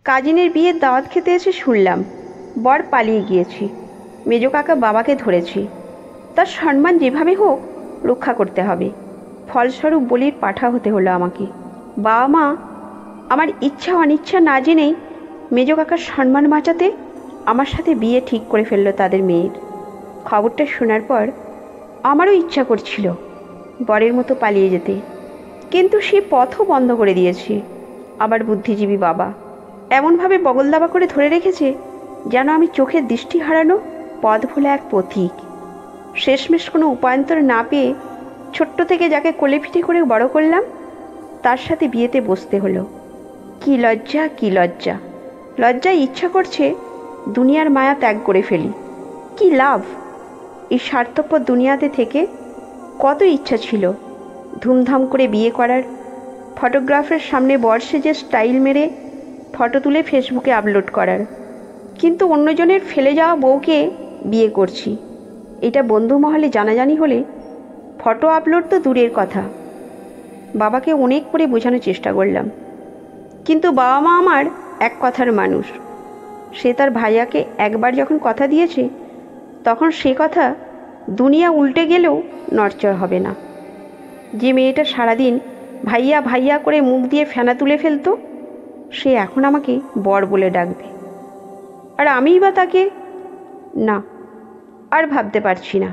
কাজিনের বিয়ের দাওয়াত খেতে এসে শুনলাম বর পালিয়ে গিয়েছি। মেজো কাকা বাবাকে ধরেছি, তার সম্মান যেভাবে হোক রক্ষা করতে হবে। ফলস্বরূপ বলির পাঠা হতে হলো আমাকে। বাবা মা আমার ইচ্ছা অনিচ্ছা না জেনেই মেজো কাকার সম্মান বাঁচাতে আমার সাথে বিয়ে ঠিক করে ফেললো তাদের মেয়ের। খবরটা শোনার পর আমারও ইচ্ছা করছিল বরের মতো পালিয়ে যেতে, কিন্তু সে পথও বন্ধ করে দিয়েছে। আবার বুদ্ধিজীবী বাবা এমনভাবে বগল দাবা করে ধরে রেখেছে যেন আমি চোখের দৃষ্টি হারানো পথ ভোলা এক পথিক। শেষমেশ কোনো উপায়ন্তর না পেয়ে ছোট্ট থেকে যাকে কোলে পিঠে করে বড় করলাম তার সাথে বিয়েতে বসতে হলো। কি লজ্জা, কি লজ্জা! লজ্জায় ইচ্ছা করছে দুনিয়ার মায়া ত্যাগ করে ফেলি। কি লাভ এই স্বার্থপর দুনিয়াতে থেকে? কত ইচ্ছা ছিল ধুমধাম করে বিয়ে করার, ফটোগ্রাফের সামনে বর সেজে স্টাইল মেরে ফটো তুলে ফেসবুকে আপলোড করার, কিন্তু অন্যজনের ফেলে যাওয়া বউকে বিয়ে করছি এটা বন্ধু মহলে জানাজানি হলে ফটো আপলোড তো দূরের কথা। বাবাকে অনেক করে বোঝানোর চেষ্টা করলাম, কিন্তু বাবা মা আমার এক কথার মানুষ। সে তার ভাইয়াকে একবার যখন কথা দিয়েছে তখন সে কথা দুনিয়া উল্টে গেলেও নড়চড় হবে না। যে মেয়েটা সারাদিন ভাইয়া ভাইয়া করে মুখ দিয়ে ফেনা তুলে ফেলতো সে এখন আমাকে বর বলে ডাকবে, আর আমিই বা তাকে না, আর ভাবতে পারছি না।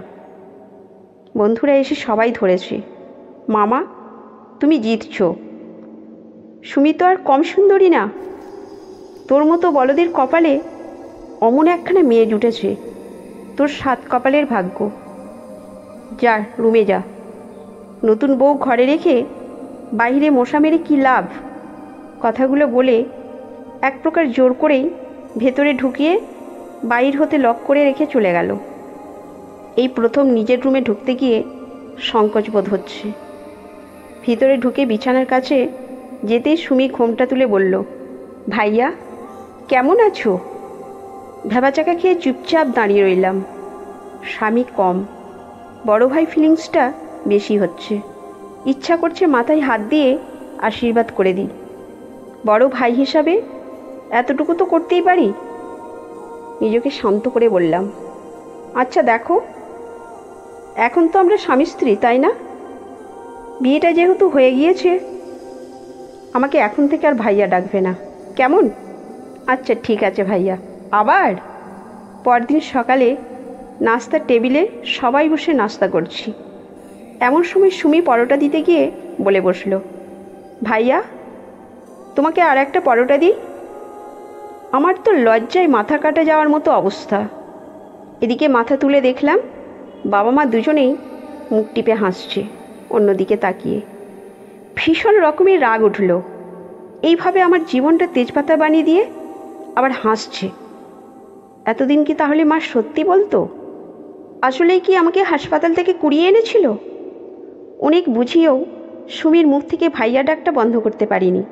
বন্ধুরা এসে সবাই ধরেছে, মামা তুমি জিতছ, সুমি তো আর কম সুন্দরী না, তোর মতো বলদের কপালে অমন একখানা মেয়ে জুটেছে, তোর 7 কপালের ভাগ্য। যা রুমে যা, নতুন বউ ঘরে রেখে বাইরে মশা মেরে কী লাভ? কথাগুলো বলে এক প্রকার জোর করেই ভেতরে ঢুকিয়ে বাইর হতে লক করে রেখে চলে গেল। এই প্রথম নিজের রুমে ঢুকতে গিয়ে সংকোচ বোধ হচ্ছে। ভিতরে ঢুকে বিছানার কাছে যেতেই সুমি ঘোমটা তুলে বলল, ভাইয়া কেমন আছো? ভেবাচাকা খেয়ে চুপচাপ দাঁড়িয়ে রইলাম। স্বামী কম, বড় ভাই ফিলিংসটা বেশি হচ্ছে। ইচ্ছা করছে মাথায় হাত দিয়ে আশীর্বাদ করে দিই। বড় ভাই হিসাবে এতটুকু তো করতেই পারি। নিজেকে শান্ত করে বললাম, আচ্ছা দেখো, এখন তো আমরা স্বামী স্ত্রী, তাই না? বিয়েটা যেহেতু হয়ে গিয়েছে আমাকে এখন থেকে আর ভাইয়া ডাকবে না, কেমন? আচ্ছা ঠিক আছে ভাইয়া। আবার পরদিন সকালে নাস্তার টেবিলে সবাই বসে নাস্তা করছি। এমন সময় সুমি পরোটা দিতে গিয়ে বলে বসল, ভাইয়া তোমাকে আর একটা পরোটা দিই? আমার তো লজ্জায় মাথা কাটা যাওয়ার মতো অবস্থা। এদিকে মাথা তুলে দেখলাম বাবা মা দুজনেই মুখ টিপে হাসছে অন্যদিকে তাকিয়ে। ভীষণ রকমের রাগ উঠল, এইভাবে আমার জীবনটা তেজপাতা বানিয়ে দিয়ে আবার হাসছে। এতদিন কি তাহলে মা সত্যি বলতো? আসলেই কি আমাকে হাসপাতাল থেকে কুড়িয়ে এনেছিল? অনেক বুঝিয়েও সুমির মুখ থেকে ভাইয়া ডাকটা বন্ধ করতে পারিনি।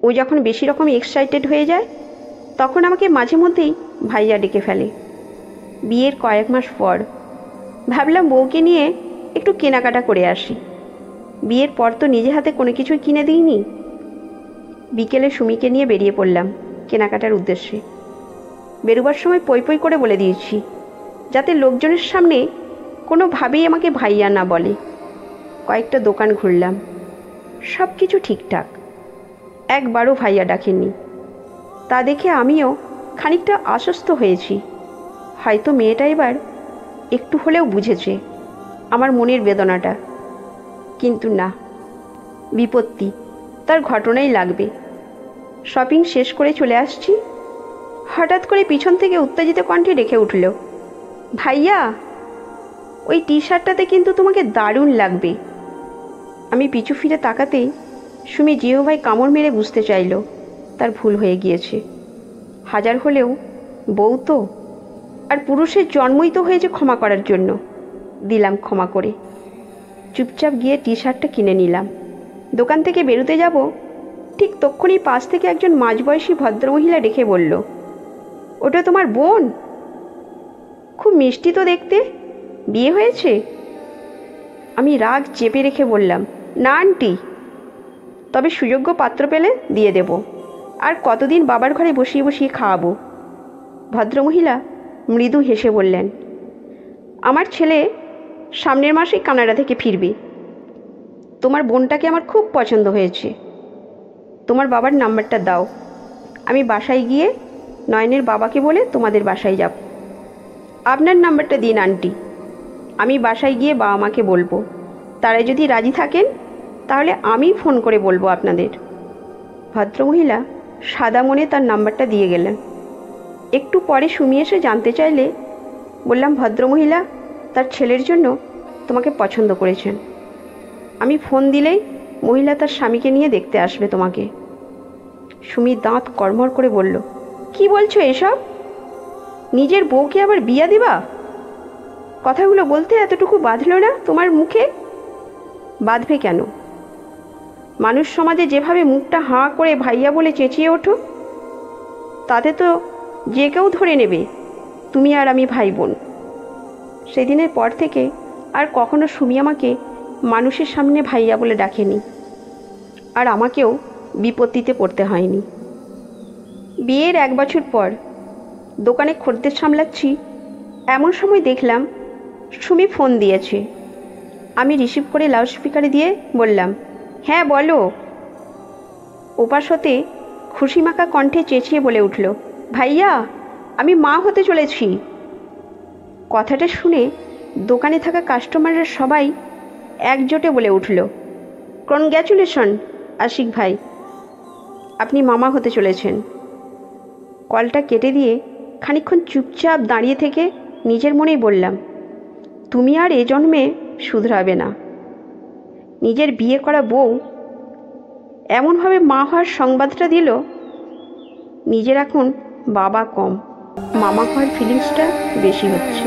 ও যখন বেশি রকম এক্সাইটেড হয়ে যায় তখন আমাকে মাঝে মধ্যেই ভাইয়া ডেকে ফেলে। বিয়ের কয়েক মাস পর ভাবলাম বউকে নিয়ে একটু কেনাকাটা করে আসি। বিয়ের পর তো নিজে হাতে কোনো কিছুই কিনে দিইনি। বিকেলে সুমিকে নিয়ে বেরিয়ে পড়লাম কেনাকাটার উদ্দেশ্যে। বেরোবার সময় পই পই করে বলে দিয়েছি যাতে লোকজনের সামনে কোনোভাবেই আমাকে ভাইয়া না বলে। কয়েকটা দোকান ঘুরলাম, সব কিছু ঠিকঠাক, একবারও ভাইয়া ডাকেননি। তা দেখে আমিও খানিকটা আশ্বস্ত হয়েছি, হয়তো মেয়েটা এবার একটু হলেও বুঝেছে আমার মনের বেদনাটা। কিন্তু না, বিপত্তি, তার ঘটনাই লাগবে। শপিং শেষ করে চলে আসছি, হঠাৎ করে পিছন থেকে উত্তেজিত কণ্ঠে ডেকে উঠল, ভাইয়া ওই টি শার্টটাতে কিন্তু তোমাকে দারুণ লাগবে। আমি পিছু ফিরে তাকাতেই সুমি জিহ্বায় কামড় মেরে বুঝতে চাইল তার ভুল হয়ে গিয়েছে। হাজার হলেও বউ তো, আর পুরুষের জন্মই তো হয়েছে ক্ষমা করার জন্য। দিলাম ক্ষমা করে, চুপচাপ গিয়ে টি শার্টটা কিনে নিলাম। দোকান থেকে বেরোতে যাব ঠিক তক্ষুনি পাশ থেকে একজন মাঝবয়সী ভদ্রমহিলা ডেকে বলল, ওটা তোমার বোন? খুব মিষ্টি তো দেখতে, বিয়ে হয়েছে? আমি রাগ চেপে রেখে বললাম, না আন্টি, তবে সুযোগ্য পাত্র পেলে দিয়ে দেব। আর কতদিন বাবার ঘরে বসিয়ে বসিয়ে খাওয়াবো? ভদ্রমহিলা মৃদু হেসে বললেন, আমার ছেলে সামনের মাসেই কানাডা থেকে ফিরবে। তোমার বোনটাকে আমার খুব পছন্দ হয়েছে। তোমার বাবার নাম্বারটা দাও, আমি বাসায় গিয়ে নয়নের বাবাকে বলে তোমাদের বাসায় যাব। আপনার নাম্বারটা দিন আন্টি, আমি বাসায় গিয়ে বাবা মাকে বলবো। তারা যদি রাজি থাকেন তাহলে আমি ফোন করে বলবো আপনাদের। ভদ্রমহিলা সাদা মনে তার নাম্বারটা দিয়ে গেলেন। একটু পরে সুমি এসে জানতে চাইলে বললাম, ভদ্রমহিলা তার ছেলের জন্য তোমাকে পছন্দ করেছেন। আমি ফোন দিলেই মহিলা তার স্বামীকে নিয়ে দেখতে আসবে তোমাকে। সুমি দাঁত কড়মড় করে বলল, কি বলছো এসব? নিজের বউকে আবার বিয়া দিবা? কথাগুলো বলতে এতটুকু বাঁধল না তোমার মুখে? বাঁধবে কেন? মানুষ সমাজে যেভাবে মুখটা হাঁ করে ভাইয়া বলে চেঁচিয়ে ওঠো, তাতে তো যে কেউ ধরে নেবে তুমি আর আমি ভাই বোন। সেদিনের পর থেকে আর কখনো সুমি আমাকে মানুষের সামনে ভাইয়া বলে ডাকেনি, আর আমাকেও বিপত্তিতে পড়তে হয়নি। বিয়ের 1 বছর পর দোকানে খদ্দের সামলাচ্ছি, এমন সময় দেখলাম সুমি ফোন দিয়েছে। আমি রিসিভ করে লাউডস্পিকারে দিয়ে বললাম, হ্যাঁ বলো। ওপাশ হতে খুশিমাখা কণ্ঠে চেঁচিয়ে বলে উঠল, ভাইয়া আমি মা হতে চলেছি। কথাটা শুনে দোকানে থাকা কাস্টমাররা সবাই একজোটে বলে উঠল, কনগ্র্যাচুলেশন আশিক ভাই, আপনি মামা হতে চলেছেন। কলটা কেটে দিয়ে খানিকক্ষণ চুপচাপ দাঁড়িয়ে থেকে নিজের মনেই বললাম, তুমি আর এ জন্মে শুধরাবে না। নিজের বিয়ে করা বউ এমনভাবে মা হওয়ার সংবাদটা দিল, নিজের এখন বাবা কম, মামা হওয়ার ফিলিংসটা বেশি হচ্ছে।